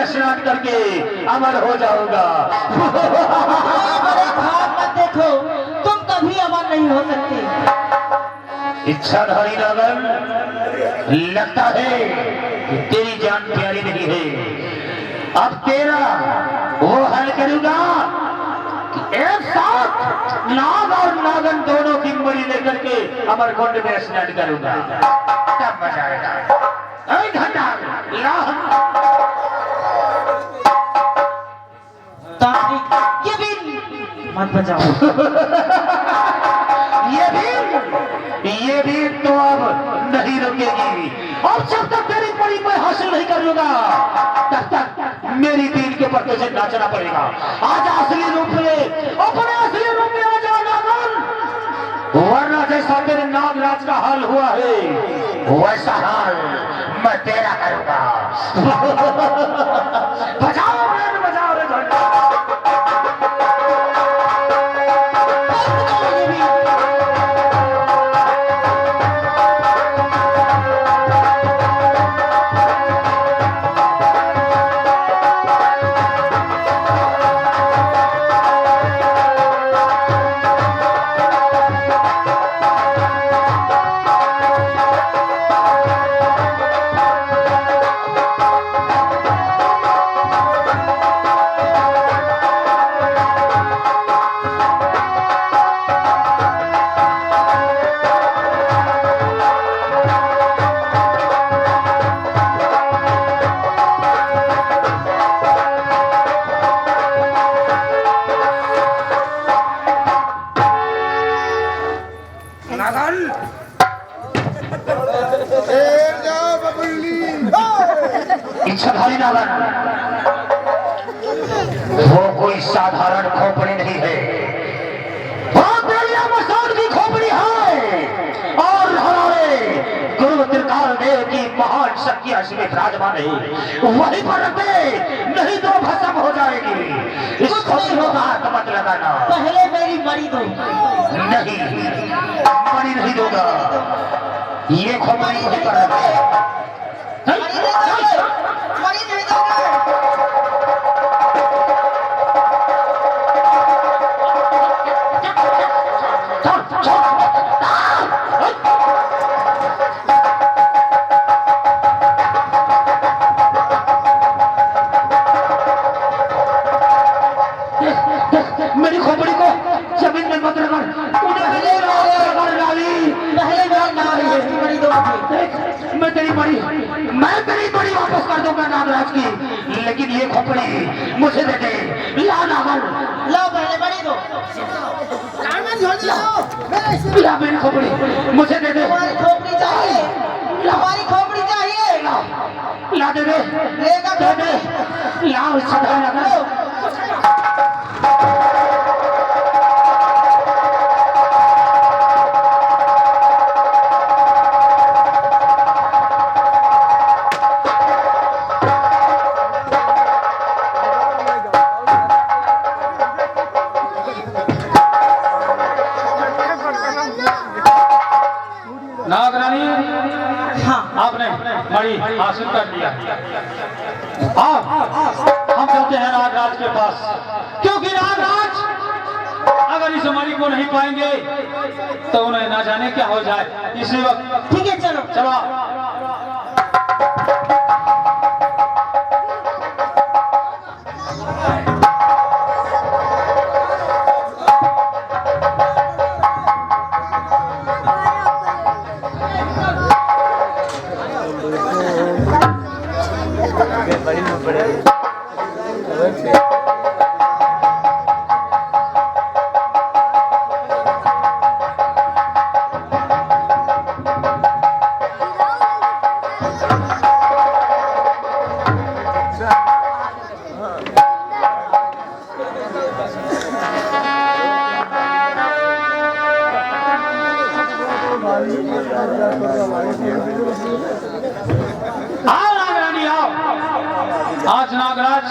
में स्नान करके अमर हो जाऊंगा। बड़े भाव मत देखो, तुम कभी अमर नहीं हो सकते। इच्छाधारी नागर, लगता है कि तेरी जान प्यारी नहीं है। अब तेरा वो हल करूंगा कि एक साथ नाग और नागन दोनों की मरी लेकर के अमरकुंड में स्नान करूंगा, तब मजा आएगा। ऐ घंटा तांत्रिक, ये भी मत बजाओ। ये भी तो अब नहीं रुकेगी। और जब तक तेरी परी मैं हासिल नहीं कर लूंगा, तब तक मेरी दीन के ऊपर तुझे नाचना पड़ेगा। आजा असली रूप में, अपने असली रूप में आजा नागन, वरना जैसा तेरे नागराज का हाल हुआ है वैसा हाल मैं तेरा करूंगा। बजाओ रे घंटा। इच्छाधारी नागन, वो कोई साधारण खोपड़ी नहीं है, वो तेलिया मसान की खोपड़ी है। और हमारे गुरु त्रिकाल देव की महान शक्तियां इसमें विराजमान है। वही पर रखते, नहीं तो भस्म हो जाएगी। इस खोपड़ी को हाथ मत लगाना। पहले मेरी मरी दो। नहीं, मरी नहीं दूंगा। ये खोपड़ी वही पर रखते। मेरी खोपड़ी को जमीन में मत रगड़, मैं तेरी बड़ी वापस कर दूंगा नागराज की, लेकिन ये खोपड़ी मुझे दे दे। ला नागन, लो पहले बड़ी दो। ला मेरी खोपड़ी मुझे दे दे। हमारी खोपड़ी चाहिए, हमारी खोपड़ी चाहिए। ला दे दे, लेगा दे दे। ला सदा नागन। नागरानी, हाँ, आपने मणि हासिल कर लिया। आप हम चलते हैं नागराज के पास, क्योंकि नागराज अगर इस मणि को नहीं पाएंगे तो उन्हें ना जाने क्या हो जाए। इसी वक्त ठीक है, चलो चलो। आज नागराज,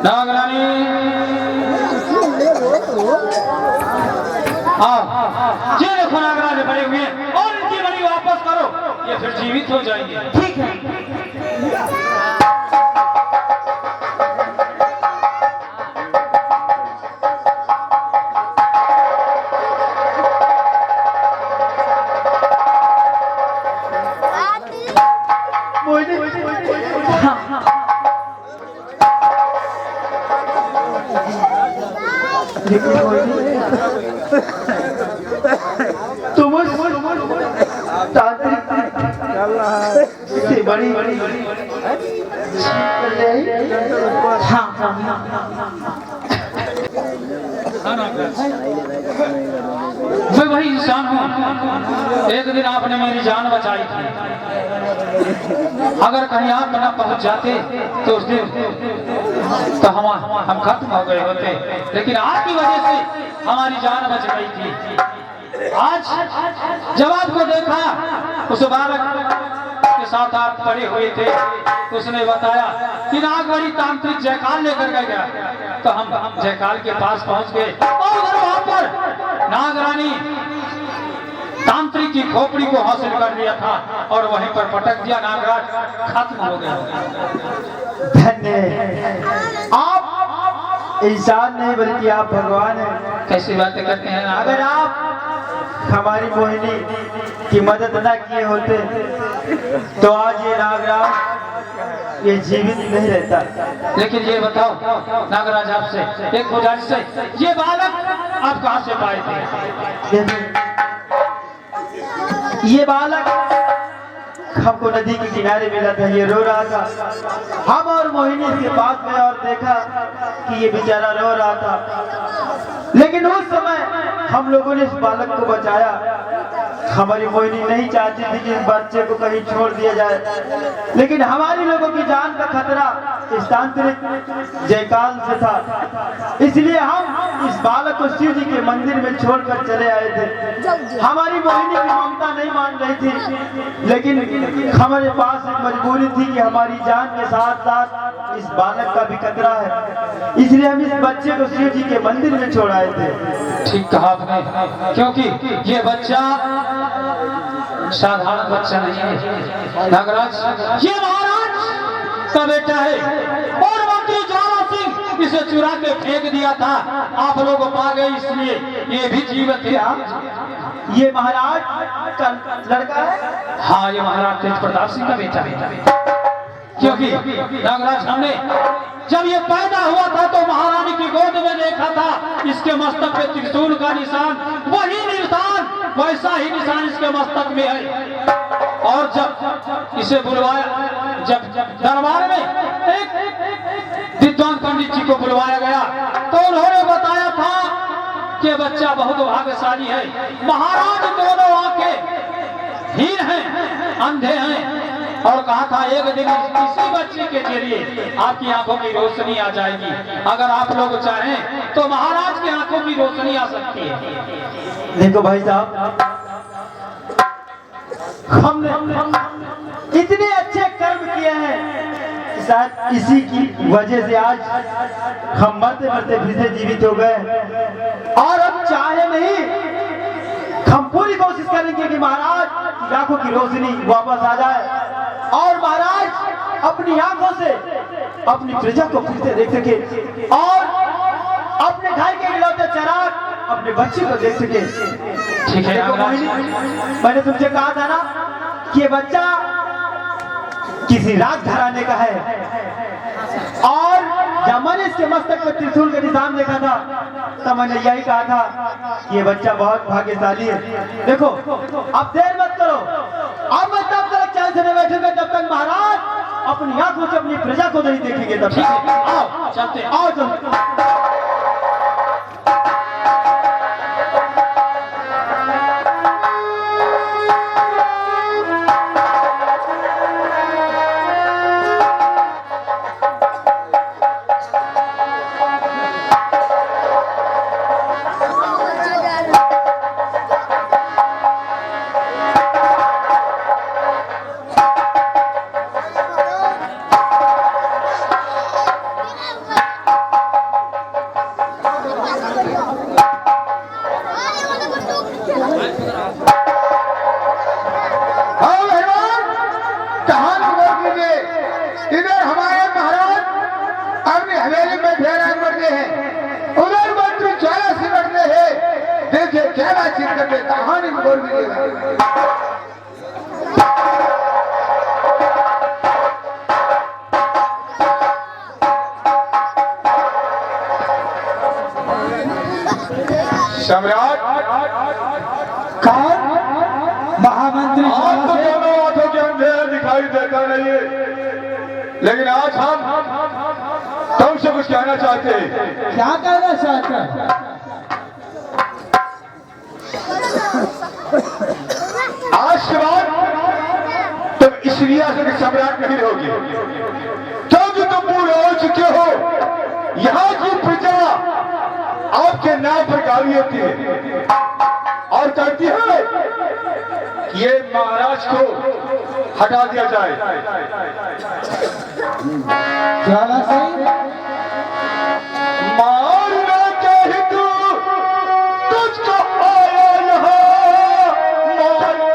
नागरानी ये देखो नागराज बड़े हुए और इनकी बड़ी वापस करो, ये फिर जीवित हो जाएंगे। ठीक है। तुम से बड़ी मैं वही इंसान हूँ। एक दिन आपने मेरी जान बचाई थी। अगर कहीं आप न पहुंच जाते तो उस दिन तो हम खत्म हो गए होते, लेकिन आपकी वजह से हमारी जान बच गई थी। आज जब आपको देखा उस बालक के साथ आप पड़े हुए थे, उसने बताया कि नागवरी तांत्रिक जयकाल लेकर गया, तो हम जयकाल के पास पहुंच गए और उधर वहां पर नागरानी तांत्रिक की खोपड़ी को हासिल कर लिया था और वहीं पर पटक दिया। नागराज खत्म हो गया। धन्य आप इंसान नहीं बल्कि आप भगवान हैं। कैसी बातें करते हैं नागराज? अगर आप हमारी मोहिनी की मदद न किए होते तो आज ये नागराज ये जीवित नहीं रहता। लेकिन ये बताओ नागराज, आपसे एक गुजारिश है, ये बालक आप कहाँ से पाए थे? ये बालक हमको नदी के किनारे मिला था, ये रो रहा था। हम और मोहिनी इसके पास गए और देखा कि ये बेचारा रो रहा था, लेकिन उस समय हम लोगों ने इस बालक को बचाया। हमारी मोहिनी नहीं चाहती थी कि इस बच्चे को कहीं छोड़ दिया जाए, लेकिन हमारी लोगों की जान का खतरा इस तांत्रिक जयकाल से था, इसलिए हम इस बालक को शिव जी के मंदिर में छोड़कर चले आए थे। हमारी मोहिनी की ममता नहीं मान रही थी, लेकिन हमारे पास एक मजबूरी थी कि हमारी जान के साथ साथ इस बालक का भी खतरा है, इसलिए हम इस बच्चे को शिव जी के मंदिर में छोड़ आए थे। ठीक कहा आपने, क्योंकि ये बच्चा साधारण बच्चा नहीं है नागराज, ये महाराज का बेटा है और मंत्री ज्वाला सिंह इसे चुरा के फेंक दिया था। आप लोग पा गए, इसलिए ये भी जीवित है। ये महाराज का लड़का है? हाँ, ये महाराज तेज प्रताप सिंह का बेटा है। क्योंकि नागराज, हमने जब ये पैदा हुआ था तो महारानी की गोद में देखा था, इसके मस्तक पे त्रिशूल का निशान, वही निशान वैसा ही निशान इसके मस्तक में है। और जब इसे बुलवाया, जब दरबार में एक विद्वान पंडित जी को बुलवाया गया तो उन्होंने बताया था कि बच्चा बहुत भाग्यशाली है। महाराज दोनों आंखें हीन हैं, अंधे हैं, और कहा था एक दिन इसी बच्चे के जरिए आपकी आंखों की रोशनी आ जाएगी। अगर आप लोग चाहें तो महाराज की आंखों की रोशनी आ सकती है। देखो भाई साहब, हमने इतने अच्छे कर्म किए हैं, शायद इसी की वजह से आज हम मरते मरते फिर से जीवित हो गए। और अब चाहे नहीं, हम पूरी कोशिश करेंगे कि महाराज की आंखों की रोशनी वापस आ जाए और महाराज अपनी आंखों से अपनी प्रजा को फिर से देख सके और अपने घर के इकलौते चिराग अपने बच्चे को देख सके। ठीक है नागराज, मैंने तुमसे कहा था ना कि ये बच्चा किसी राज घराने का है, और जब मैंने इसके मस्तक पर त्रिशूल का निशान देखा था तब मैंने यही कहा था कि ये बच्चा बहुत भाग्यशाली है। देखो अब देर मत करो, अब मैं तब तक चैन से नहीं बैठूंगा जब तक महाराज अपनी आंखों से अपनी प्रजा को नहीं देखेंगे। तब ठीक है, आओ चलते, आओ चलते। इधर हमारे महाराज अपनी हवेली में ढेर बढ़ते हैं, उधर मंत्री ज्वाला से बढ़ते हैं। देखिए क्या बातचीत करते, कहानी में बोल दीजिएगा। सम्राट कौन? महामंत्री आप तो ज्वाला से? दोनों हाथों के अंधेरे दिखाई देता नहीं है, लेकिन आज हम तुमसे कुछ कहना चाहते हैं। क्या कहना चाहते हैं? आज के बाद तुम इस रियासत के सम्राट नहीं रहोगे, क्योंकि तुम बूढ़े हो चुके हो। यहाँ की प्रजा आपके नाम पर गाली होती है और कहती है कि ये महाराज को हटा दिया जाए। ज्वाला से मारना के हिंदू तुझको आया यहाँ मारना।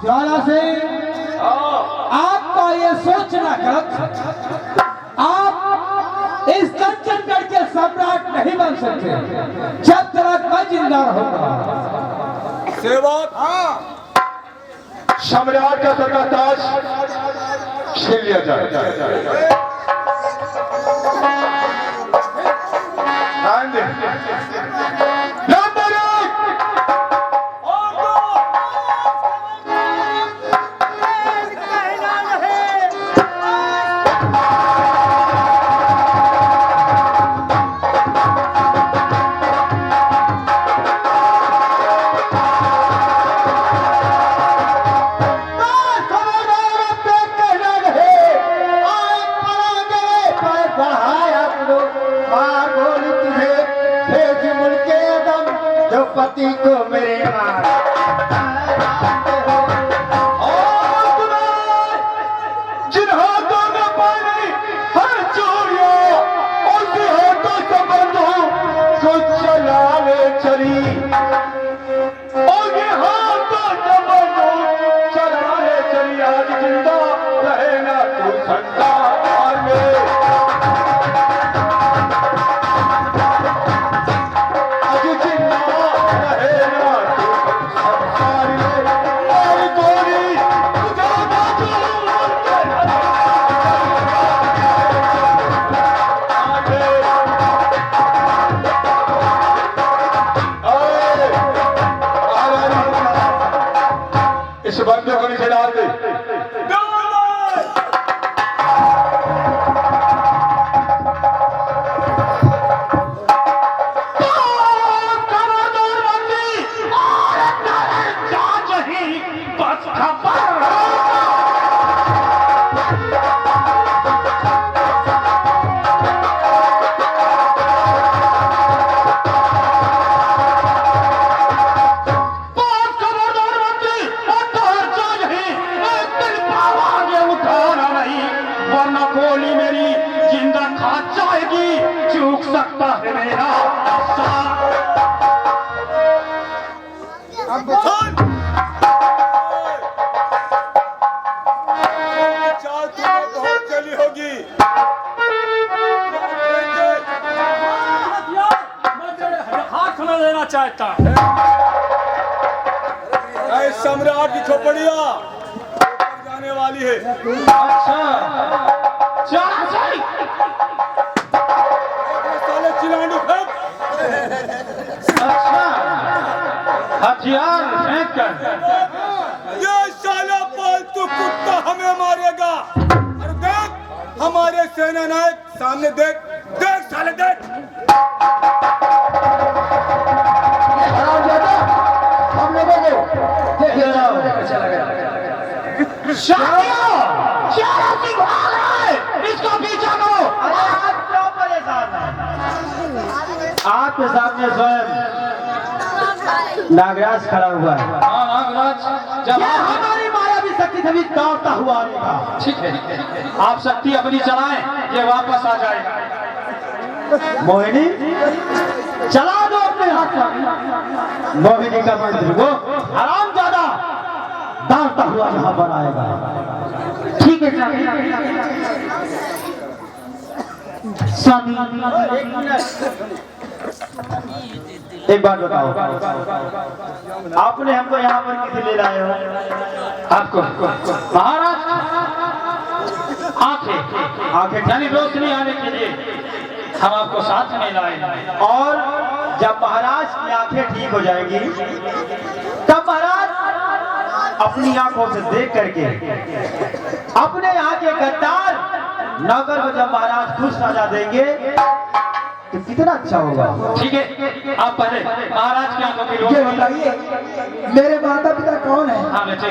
ज्वाला से आपका ये सोचना गलत। आप इस कंचनगढ़ के सम्राट नहीं बन सकते जब तक मैं जिंदा रहूंगा। सम्राट का सर का ताज छीन लिया जाए। नंबर एक, पति को मेरे मार जिन हाथों में पानी हर चोरिया उसी हाथों से बंधु को चलाने चली। और ये हाथों से बंधु चलाने चली। आज जिंदा रहना तू संसार में, आज जिंदा रहना तू संसार में। और गोरी तुझे बाजू इस बंदे को नीचे डाल दे। गोली मेरी जिंदा खा जाएगी, चूक सकता है मेरा चाल तुम्हें बहुत चली होगी। हाथ में लेना चाहता है। ऐ सम्राट की खोपड़िया ऊपर जाने वाली है। अच्छा, चल हथियार फेंक कर ये साला पालतू कुत्ता हमें मारेगा। और देख हमारे सेना नायक सामने देख, देख साले देख। हम लोगों को चला गया। शादियों! चारा सिंह भाग रहा है! इसका पीछा करो! आप क्यों परेशान हैं? आपके सामने स्वयं नागराज खड़ा हुआ है। हाँ नागराज, जब ये आप हमारी मायावी शक्ति से भी दौड़ता हुआ आएगा। ठीक है, आप शक्ति अपनी चलाएं, ये वापस आ जाएगा। मोहिनी, चला दो अपने हाथ में मोहिनी का मंत्र। वो हरामजादा दौड़ता हुआ यहाँ पर आएगा। ठीक है स्वामी। एक बात बताओ, आपने हमको यहाँ पर किसे ले लाए हो? आपको महाराज आंखें यानी रोशनी आने के लिए हम आपको साथ में लाए। और जब महाराज की आंखें ठीक हो जाएंगी तब महाराज अपनी आंखों से देख करके अपने यहाँ के गद्दार नौकर को जब महाराज खुश सजा देंगे तो कितना अच्छा होगा। ठीक है, आप पहले महाराज की आंखों की ये रोशनी। बताइए, मेरे माता पिता कौन है? हाँ बेटे,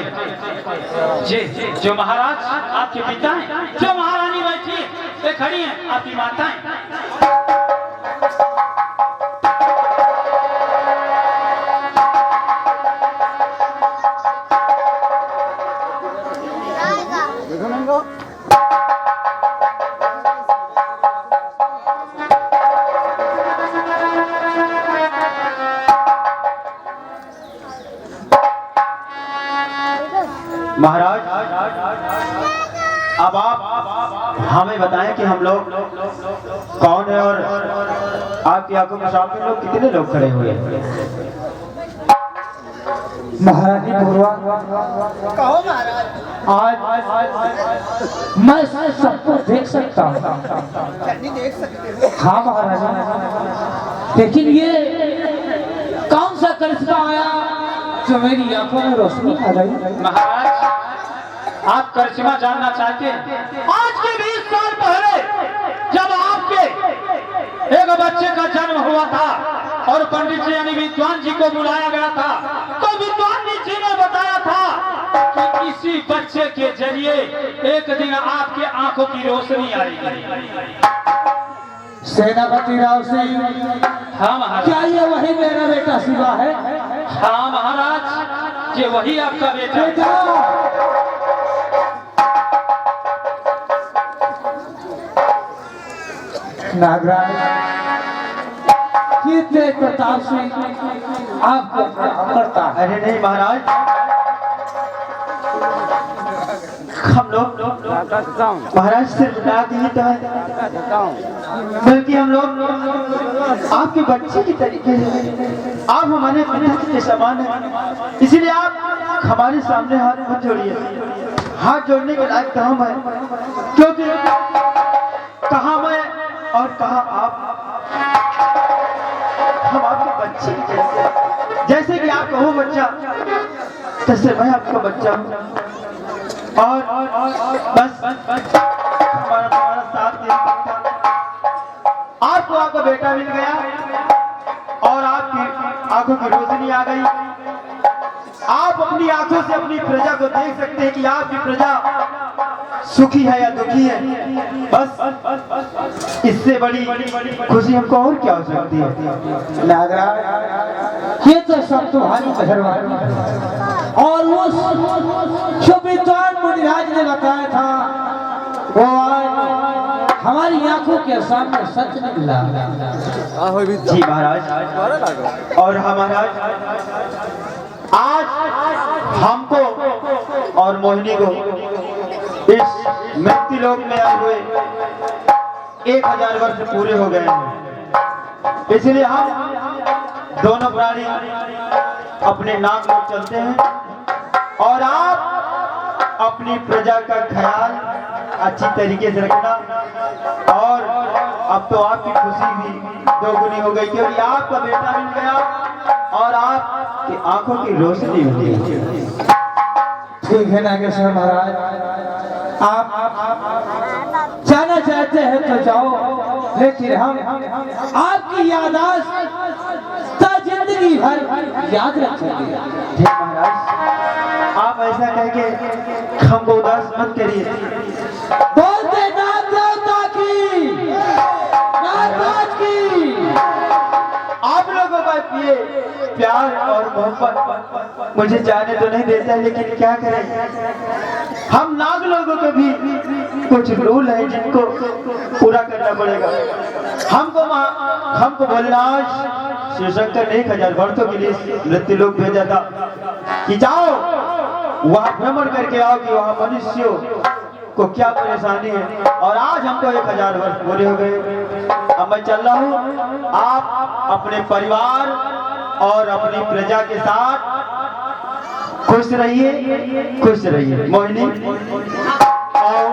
जी जो महाराज आपके पिता हैं, जो महारानी बैठी है, वे खड़ी हैं आपकी माताएं। महाराज, अब आप हमें बताएं कि हम लोग कौन है और आपकी आंखों के सामने लोग कितने लोग खड़े हुए हैं? महारानी पूर्वा, कहो महाराज। आज मैं सबको देख सकता हूँ। नहीं देख सकते हो? हाँ महाराजा, लेकिन ये कौन सा करिश्मा आया जो मेरी आंखों में रोशनी आ गई? महाराज, आप करिश्मा जानना चाहते हैं? आज के 20 साल पहले जब आपके एक बच्चे का जन्म हुआ था और पंडित जी यानी विद्वान जी को बुलाया गया था, तो विद्वान जी ने बताया था कि इसी बच्चे के जरिए एक दिन आपके आंखों की रोशनी आएगी। सेनापति राव सिंह, हाँ महाराज। क्या ये वही मेरा बेटा शिवा है? हाँ महाराज, ये वही आपका बेटा है। बेटा, नागराज, कितने प्रताप सिंह आपको करता है? अरे नहीं महाराज, हम लोग महाराज सिर्फ नाक ही तो है, बल्कि हम लोग आपके बच्चे की तरीके हैं। आप हमारे पिता के समान हैं, इसीलिए आप हमारे सामने हाथ मत जोड़िए। हाथ जोड़ने के लायक तो हम हैं, क्योंकि कहाँ मैं और कहाँ आप, हम आपके बच्चे की जैसे कि आप कहो बच्चा, तैसे मैं आपका बच्चा हूँ। और बस हमारा तुम्हारा साथ दे सकता। आपको आपका बेटा मिल गया और आपकी आंखों की रोशनी आ गई। आप अपनी आंखों से अपनी प्रजा को देख सकते हैं कि आपकी प्रजा सुखी है या दुखी है। बस इससे बड़ी खुशी हमको और क्या हो सकती है? नागराज, ये तो सब तुम्हारी मेहरबानी है। और उस जो विद्वान मुनिराज ने बताया था वो आज हमारी आंखों के सामने सच निकला। जी महाराज, और हमारा आज हमको और मोहिनी को इस मृत्यु लोक में आए हुए 1000 वर्ष पूरे हो गए हैं। इसलिए हम दोनों प्राणी अपने नाम पर चलते हैं और आप अपनी प्रजा का ख्याल अच्छी तरीके से रखना। और अब तो आपकी खुशी भी दोगुनी हो गई, क्योंकि आपका बेटा मिल गया और आप कि आंखों की रोशनी होती है। ठीक है नागेश्वर महाराज, आप जाना चाहते हैं तो जाओ, लेकिन हम आपकी याददाश्त जिंदगी भर याद रखेंगे। ठीक महाराज, आप ऐसा कह के हमको उदास मत करिए। बोलते नाग देवता की, नागराज की। आप लोगों का ये प्यार और मोहब्बत मुझे जाने तो नहीं देता, लेकिन क्या करें, हम नाग लोगों के भी कुछ रूल है जिनको पूरा करना पड़ेगा। हमको बलराज शिवशंकर ने 1000 वर्षों के लिए मृत्यु लोक भेजा था कि जाओ वहां भ्रमण करके आओ कि वहां मनुष्यों को क्या परेशानी है। और आज हमको 1000 वर्ष पूरे हो गए। अब मैं चल रहा हूँ, आप अपने परिवार और अपनी प्रजा के साथ खुश रहिए, खुश रहिए। मोहिनी, आओ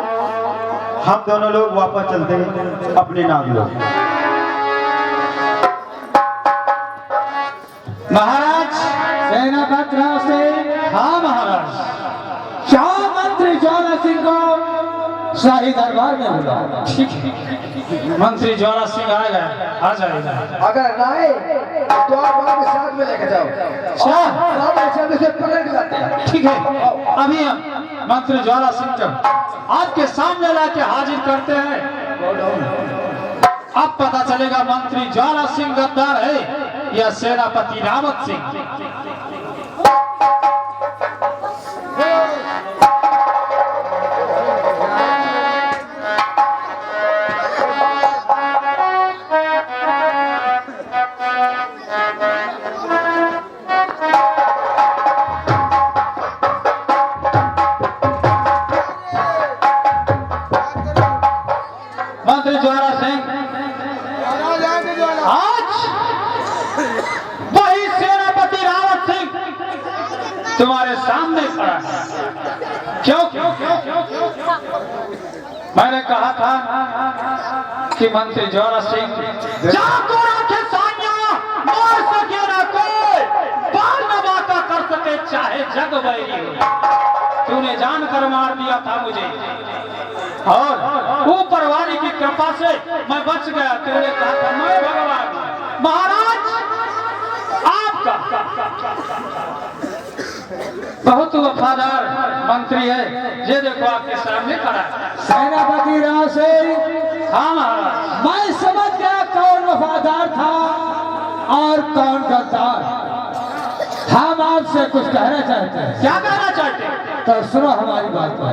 हम दोनों लोग वापस चलते हैं अपने नाग लोग। महाराज सेनापति राव से, हाँ महाराज, क्या मंत्री ज्वाला सिंह को शाही दरबार में बुलाओ। ठीक है, मंत्री ज्वाला सिंह आ गए, आ जाएगा। अगर ना आए तो आप वहां के साथ में लेके जाओ। साथ में चल से पकड़ के लाते हैं। ठीक है, अभी हम मंत्री ज्वाला सिंह को आपके सामने लाके हाजिर करते हैं। अब पता चलेगा मंत्री ज्वाला सिंह गद्दार है या सेनापति रावत सिंह। मंत्री ज्वाला सिंह, आज वही सेनापति रावत सिंह तुम्हारे सामने खड़ा है। क्यों? मैंने कहा था कि मंत्री ज्वाला सिंह जाको रखे साइया, मार सके ना कोई, बाल नवाका कर सके चाहे जग बैरी हो। तूने जानकर मार दिया था मुझे, और ऊपर वाली की कृपा से मैं बच गया। तूने कहा था मैं भगवान। महाराज आपका बहुत वफादार मंत्री है, ये देखो आपके सामने खड़ा है। सेनापति राव से, हाँ महाराज, मैं समझ गया कौन वफादार था और कौन गद्दार। हम आपसे कुछ कहना चाहते हैं। क्या कहना चाहते हैं? तो सुनो हमारी बात को।